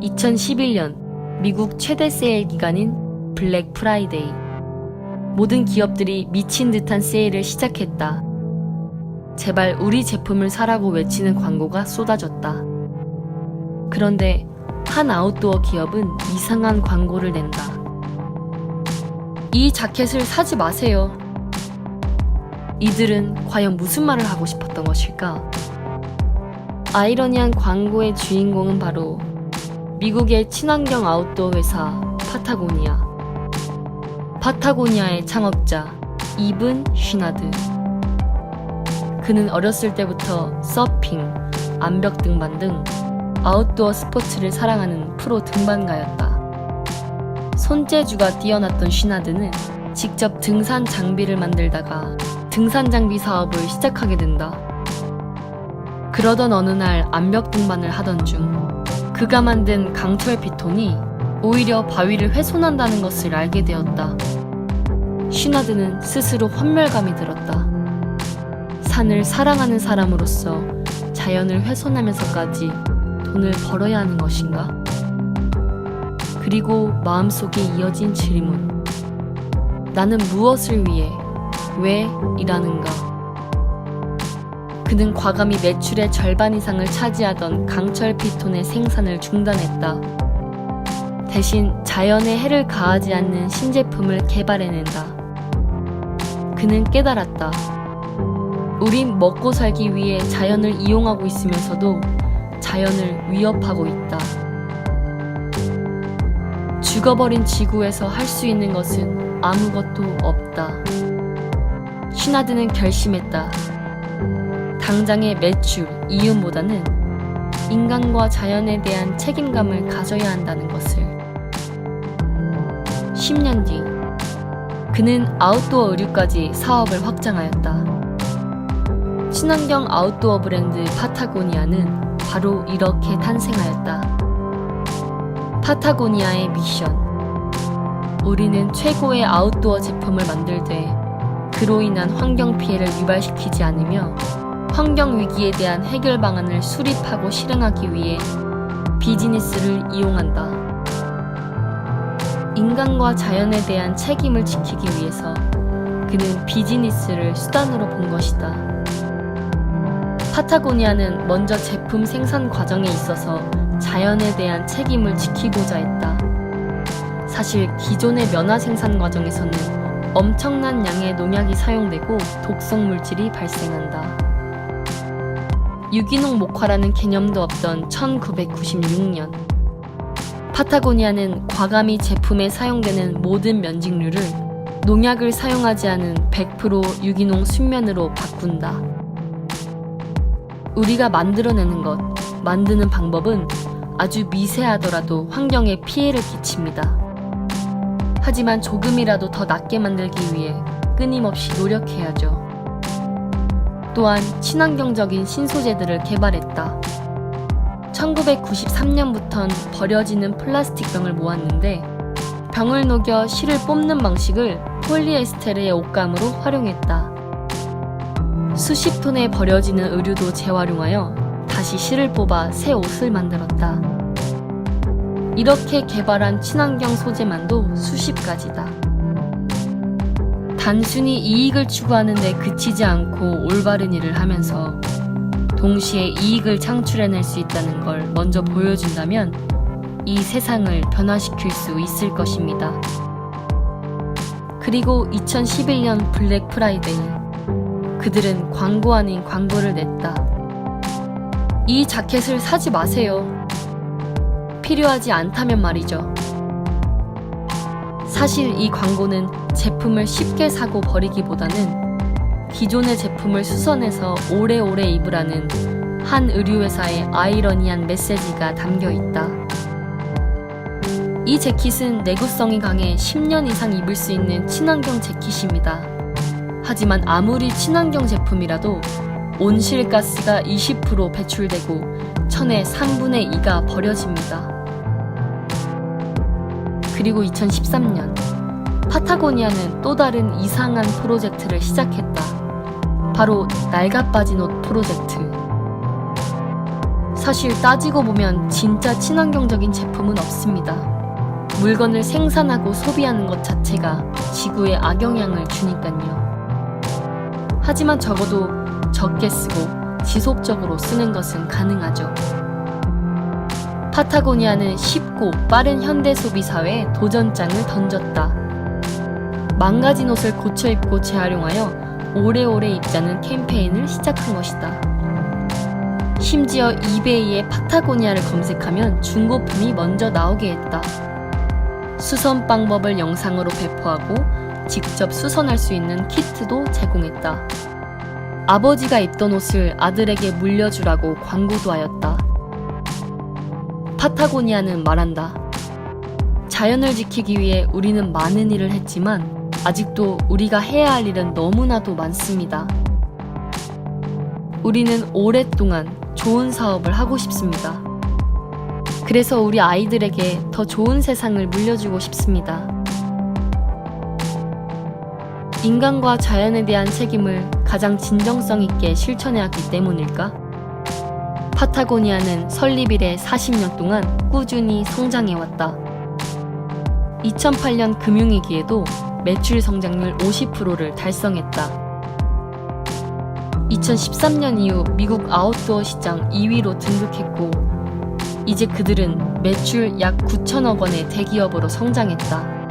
(2011년) 미국 최대 세일 기간인 블랙 프라이데이. 모든 기업들이 미친 듯한 세일을 시작했다. 제발 우리 제품을 사라고 외치는 광고가 쏟아졌다. 그런데 한 아웃도어 기업은 이상한 광고를 낸다. 이 자켓을 사지 마세요. 이들은 과연 무슨 말을 하고 싶었던 것일까? 아이러니한 광고의 주인공은 바로 미국의 친환경 아웃도어 회사 파타고니아. 파타고니아의 창업자 이븐 쉬나드. 그는 어렸을 때부터 서핑, 암벽 등반 등 아웃도어 스포츠를 사랑하는 프로 등반가였다. 손재주가 뛰어났던 쉬나드는 직접 등산 장비를 만들다가 등산 장비 사업을 시작하게 된다. 그러던 어느 날 암벽 등반을 하던 중 그가 만든 강철 피톤이 오히려 바위를 훼손한다는 것을 알게 되었다. 쉬나드는 스스로 환멸감이 들었다. 산을 사랑하는 사람으로서 자연을 훼손하면서까지 돈을 벌어야 하는 것인가? 그리고 마음속에 이어진 질문. 나는 무엇을 위해, 왜 일하는가? 그는 과감히 매출의 절반 이상을 차지하던 강철 피톤의 생산을 중단했다. 대신 자연에 해를 가하지 않는 신제품을 개발해낸다. 그는 깨달았다. 우린 먹고 살기 위해 자연을 이용하고 있으면서도 자연을 위협하고 있다. 죽어버린 지구에서 할 수 있는 것은 아무것도 없다. 쉬나드는 결심했다. 당장의 매출, 이윤보다는 인간과 자연에 대한 책임감을 가져야 한다는 것을. 10년 뒤, 그는 아웃도어 의류까지 사업을 확장하였다. 친환경 아웃도어 브랜드 파타고니아는 바로 이렇게 탄생하였다. 파타고니아의 미션. 우리는 최고의 아웃도어 제품을 만들되 그로 인한 환경 피해를 유발시키지 않으며 환경 위기에 대한 해결 방안을 수립하고 실행하기 위해 비즈니스를 이용한다. 인간과 자연에 대한 책임을 지키기 위해서 그는 비즈니스를 수단으로 본 것이다. 파타고니아는 먼저 제품 생산 과정에 있어서 자연에 대한 책임을 지키고자 했다. 사실 기존의 면화 생산 과정에서는 엄청난 양의 농약이 사용되고 독성 물질이 발생한다. 유기농 목화라는 개념도 없던 1996년, 파타고니아는 과감히 제품에 사용되는 모든 면직류를 농약을 사용하지 않은 100% 유기농 순면으로 바꾼다. 우리가 만들어내는 것, 만드는 방법은 아주 미세하더라도 환경에 피해를 끼칩니다. 하지만 조금이라도 더 낫게 만들기 위해 끊임없이 노력해야죠. 또한 친환경적인 신소재들을 개발했다. 1993년부턴 버려지는 플라스틱 병을 모았는데 병을 녹여 실을 뽑는 방식을 폴리에스테르의 옷감으로 활용했다. 수십 톤의 버려지는 의류도 재활용하여 다시 실을 뽑아 새 옷을 만들었다. 이렇게 개발한 친환경 소재만도 수십 가지다. 단순히 이익을 추구하는 데 그치지 않고 올바른 일을 하면서 동시에 이익을 창출해낼 수 있다는 걸 먼저 보여준다면 이 세상을 변화시킬 수 있을 것입니다. 그리고 2011년 블랙 프라이데이, 그들은 광고 아닌 광고를 냈다. 이 자켓을 사지 마세요. 필요하지 않다면 말이죠. 사실 이 광고는 제품을 쉽게 사고 버리기보다는 기존의 제품을 수선해서 오래오래 입으라는 한 의류회사의 아이러니한 메시지가 담겨 있다. 이 재킷은 내구성이 강해 10년 이상 입을 수 있는 친환경 재킷입니다. 하지만 아무리 친환경 제품이라도 온실가스가 20% 배출되고 천의 3분의 2가 버려집니다. 그리고 2013년 파타고니아는 또 다른 이상한 프로젝트를 시작했다. 바로 낡아빠진 옷 프로젝트. 사실 따지고 보면 진짜 친환경적인 제품은 없습니다. 물건을 생산하고 소비하는 것 자체가 지구에 악영향을 주니까요. 하지만 적어도 적게 쓰고 지속적으로 쓰는 것은 가능하죠. 파타고니아는 쉽고 빠른 현대 소비 사회에 도전장을 던졌다. 망가진 옷을 고쳐 입고 재활용하여 오래오래 입자는 캠페인을 시작한 것이다. 심지어 이베이에 파타고니아를 검색하면 중고품이 먼저 나오게 했다. 수선 방법을 영상으로 배포하고 직접 수선할 수 있는 키트도 제공했다. 아버지가 입던 옷을 아들에게 물려주라고 광고도 하였다. 파타고니아는 말한다. 자연을 지키기 위해 우리는 많은 일을 했지만 아직도 우리가 해야 할 일은 너무나도 많습니다. 우리는 오랫동안 좋은 사업을 하고 싶습니다. 그래서 우리 아이들에게 더 좋은 세상을 물려주고 싶습니다. 인간과 자연에 대한 책임을 가장 진정성 있게 실천해왔기 때문일까? 파타고니아는 설립 이래 40년 동안 꾸준히 성장해왔다. 2008년 금융위기에도 매출 성장률 50%를 달성했다. 2013년 이후 미국 아웃도어 시장 2위로 등극했고 이제 그들은 매출 약 9천억 원의 대기업으로 성장했다.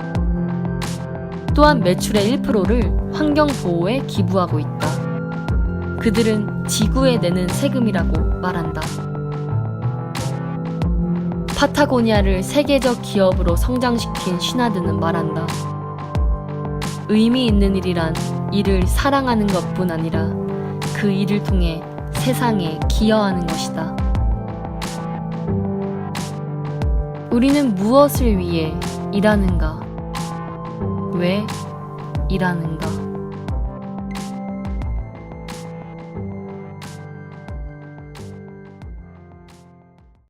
또한 매출의 1%를 환경보호에 기부하고 있다. 그들은 지구에 내는 세금이라고 말한다. 파타고니아를 세계적 기업으로 성장시킨 시나드는 말한다. 의미 있는 일이란 이를 사랑하는 것뿐 아니라 그 일을 통해 세상에 기여하는 것이다. 우리는 무엇을 위해 일하는가? 왜 일하는가?